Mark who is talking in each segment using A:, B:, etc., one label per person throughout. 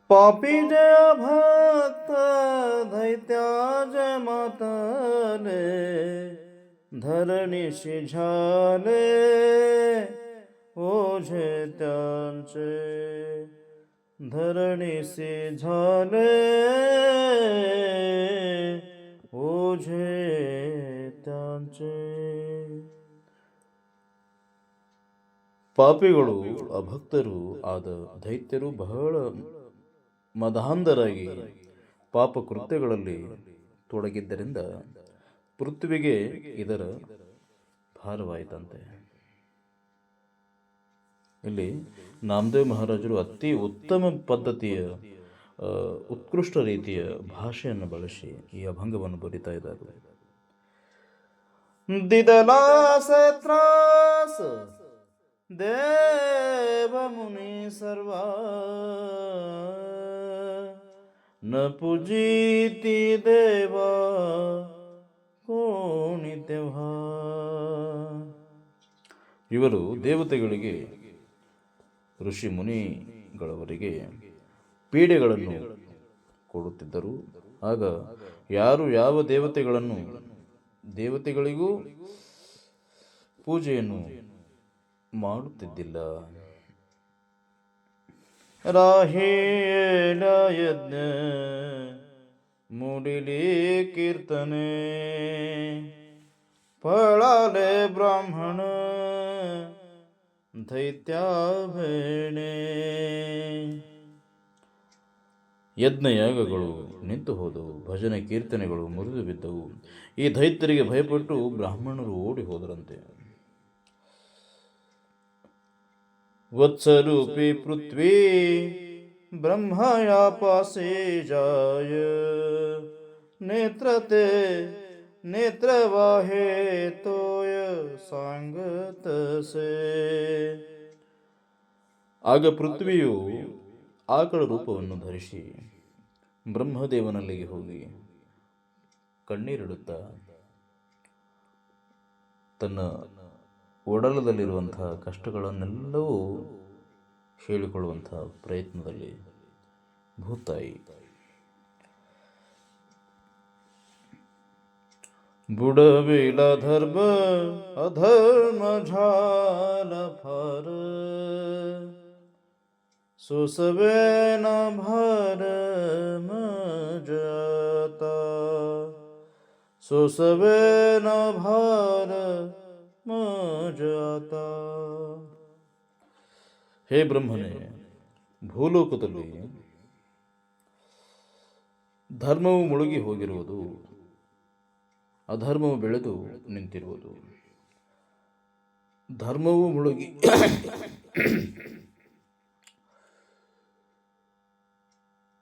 A: पापी जय भक्त दैत्याज मातले धरणीशी झाले ओझे त्यांचे धरणीशी झाले ओझे त्यांचे. ಪಾಪಿಗಳು ಅಭಕ್ತರು ಆದ ದೈತ್ಯರು ಬಹಳ ಮದಾಂಧರಾಗಿ ಪಾಪ ಕೃತ್ಯಗಳಲ್ಲಿ ತೊಡಗಿದ್ದರಿಂದ ಪೃಥ್ವಿಗೆ ಇದರ ಭಾರವಾಯಿತಂತೆ. ಇಲ್ಲಿ ನಾಮದೇವ್ ಮಹಾರಾಜರು ಅತಿ ಉತ್ತಮ ಪದ್ಧತಿಯ ಉತ್ಕೃಷ್ಟ ರೀತಿಯ ಭಾಷೆಯನ್ನು ಬಳಸಿ ಈ ಅಭಂಗವನ್ನು ಬರಿತಾ ಇದ್ದಾರೆ. ದಿದಲಾಸೆ ತ್ರಾಸ ದೇವ ಮುನಿ ಸರ್ವ ನ ಪೂಜಿತಿ ದೇವ ಕೋಣಿ ದೇವ. ಇವರು ದೇವತೆಗಳಿಗೆ ಋಷಿ ಮುನಿಗಳವರಿಗೆ ಪೀಡೆಗಳನ್ನು ಕೊಡುತ್ತಿದ್ದರು. ಆಗ ಯಾರು ಯಾವ ದೇವತೆಗಳಿಗೂ ಪೂಜೆಯನ್ನು ಮಾಡುತ್ತಿದ್ದಿಲ್ಲ. ರಾಹೇಲ ಯಜ್ಞ ಮೂಡಿಲಿ ಕೀರ್ತನೆ ಪಳಾಲೆ ಬ್ರಾಹ್ಮಣ ದೈತ್ಯಾಭೇಣೆ. ಯಜ್ಞಯಾಗಗಳು ನಿಂತು ಹೋದವು, ಭಜನೆ ಕೀರ್ತನೆಗಳು ಮುರಿದು ಬಿದ್ದವು. ಈ ದೈತ್ಯರಿಗೆ ಭಯಪಟ್ಟು ಬ್ರಾಹ್ಮಣರು ಓಡಿ ಹೋದರಂತೆ. ವತ್ಸರೂಪಿ ಪೃಥ್ವಿ ಬ್ರಹ್ಮಯಾ ಪಾಸೆ ಜಾಯ ನೇತ್ರತೆ ನೇತ್ರವಾಹೆ ತೋಯ ಸಾಂಗತಸೆ. ಆಗ ಪೃಥ್ವಿಯು ಆಕಳ ರೂಪವನ್ನು ಧರಿಸಿ ಬ್ರಹ್ಮದೇವನಲ್ಲಿಗೆ ಹೋಗಿ ಕಣ್ಣೀರಿಡುತ್ತಾ ತನ್ನ ಒಡಲದಲ್ಲಿರುವಂತಹ ಕಷ್ಟಗಳನ್ನೆಲ್ಲವೂ ಹೇಳಿಕೊಳ್ಳುವಂತಹ ಪ್ರಯತ್ನದಲ್ಲಿ ಭೂತಾಯಿ बुडविल धर्म अधर्म झाल फार सुसवे न भर मजाता सुसवे न भर मजाता. ಹೇ ಬ್ರಹ್ಮನೇ, ಭೂಲೋಕದಲ್ಲಿ ಧರ್ಮವು ಮುಳುಗಿ ಹೋಗಿರುವುದು, ಅಧರ್ಮವು ಬೆಳೆದು ನಿಂತಿರುವುದು. ಧರ್ಮವು ಮುಳುಗಿ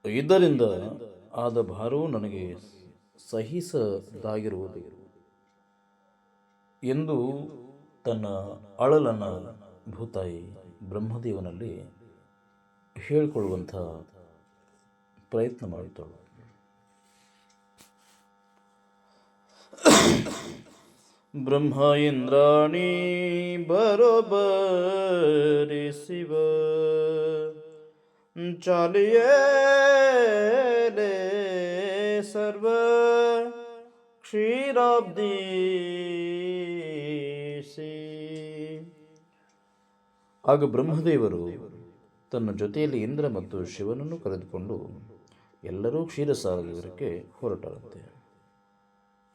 A: ಇದರಿಂದ ಆದ ಭಾರವು ನನಗೆ ಸಹಿಸದಾಗಿರುವುದು ಎಂದು ತನ್ನ ಅಳಲನ್ನು ಭೂತಾಯಿ ಬ್ರಹ್ಮದೇವನಲ್ಲಿ ಹೇಳಿಕೊಳ್ಳುವಂಥ ಪ್ರಯತ್ನ ಮಾಡಿದಳು. ಬ್ರಹ್ಮ ಇಂದ್ರಾಣಿ ಬರೋಬರಿ ಶಿವ ಚಾಲಿಯೇ ಸರ್ವ ಕ್ಷೀರಾಬ್ದಿ. ಆಗ ಬ್ರಹ್ಮದೇವರು ತನ್ನ ಜೊತೆಯಲ್ಲಿ ಇಂದ್ರ ಮತ್ತು ಶಿವನನ್ನು ಕರೆದುಕೊಂಡು ಎಲ್ಲರೂ ಕ್ಷೀರಸಾಗರಕ್ಕೆ ಹೊರಟರಂತೆ.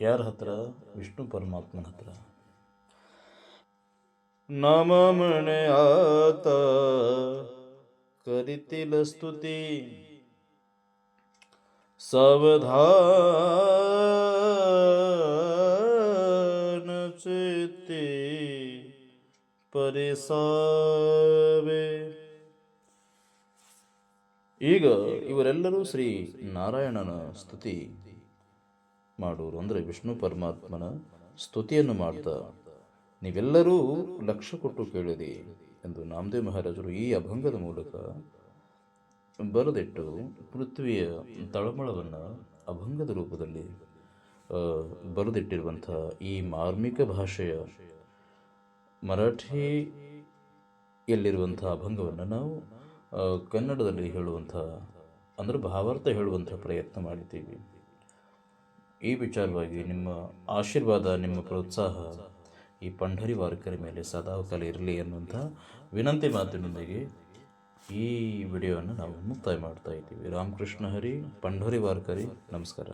A: ಯಾರ ಹತ್ರ? ವಿಷ್ಣು ಪರಮಾತ್ಮನ ಹತ್ರ. ನಮಮಣೆ ಆತ ಕರಿತಿಲ ಸ್ತುತಿ ಸಾವಧಾನ ಚಿತ್ತಿ ಪರಿಸಾವೆ. ಈಗ ಇವರೆಲ್ಲರೂ ಶ್ರೀ ನಾರಾಯಣನ ಸ್ತುತಿ ಮಾಡುವರು, ಅಂದರೆ ವಿಷ್ಣು ಪರಮಾತ್ಮನ ಸ್ತುತಿಯನ್ನು ಮಾಡ್ತಾ ನೀವೆಲ್ಲರೂ ಲಕ್ಷ್ಯ ಕೊಟ್ಟು ಕೇಳಿರಿ ಎಂದು ನಾಮದೇವ್ ಮಹಾರಾಜರು ಈ ಅಭಂಗದ ಮೂಲಕ ಬರೆದಿಟ್ಟು ಪೃಥ್ವಿಯ ತಳಮಳವನ್ನು ಅಭಂಗದ ರೂಪದಲ್ಲಿ ಬರೆದಿಟ್ಟಿರುವಂಥ ಈ ಮಾರ್ಮಿಕ ಭಾಷೆಯ ಮರಾಠಿಯಲ್ಲಿರುವಂಥ ಅಭಂಗವನ್ನು ನಾವು ಕನ್ನಡದಲ್ಲಿ ಹೇಳುವಂಥ ಅಂದರೆ ಭಾವಾರ್ಥ ಹೇಳುವಂಥ ಪ್ರಯತ್ನ ಮಾಡಿದ್ದೀವಿ. ಈ ವಿಚಾರವಾಗಿ ನಿಮ್ಮ ಆಶೀರ್ವಾದ, ನಿಮ್ಮ ಪ್ರೋತ್ಸಾಹ ಈ ಪಂಢರಿ ವಾರ್ಕರಿ ಮೇಲೆ ಸದಾಕಾಲ ಇರಲಿ ಅನ್ನುವಂಥ ವಿನಂತಿ ಮಾತಿನೊಂದಿಗೆ ಈ ವಿಡಿಯೋವನ್ನು ನಾವು ಮುಕ್ತಾಯ ಮಾಡ್ತಾ ಇದ್ದೀವಿ. ರಾಮಕೃಷ್ಣ ಹರಿ, ಪಂಢರಿ ವಾರ್ಕರಿ. ನಮಸ್ಕಾರ.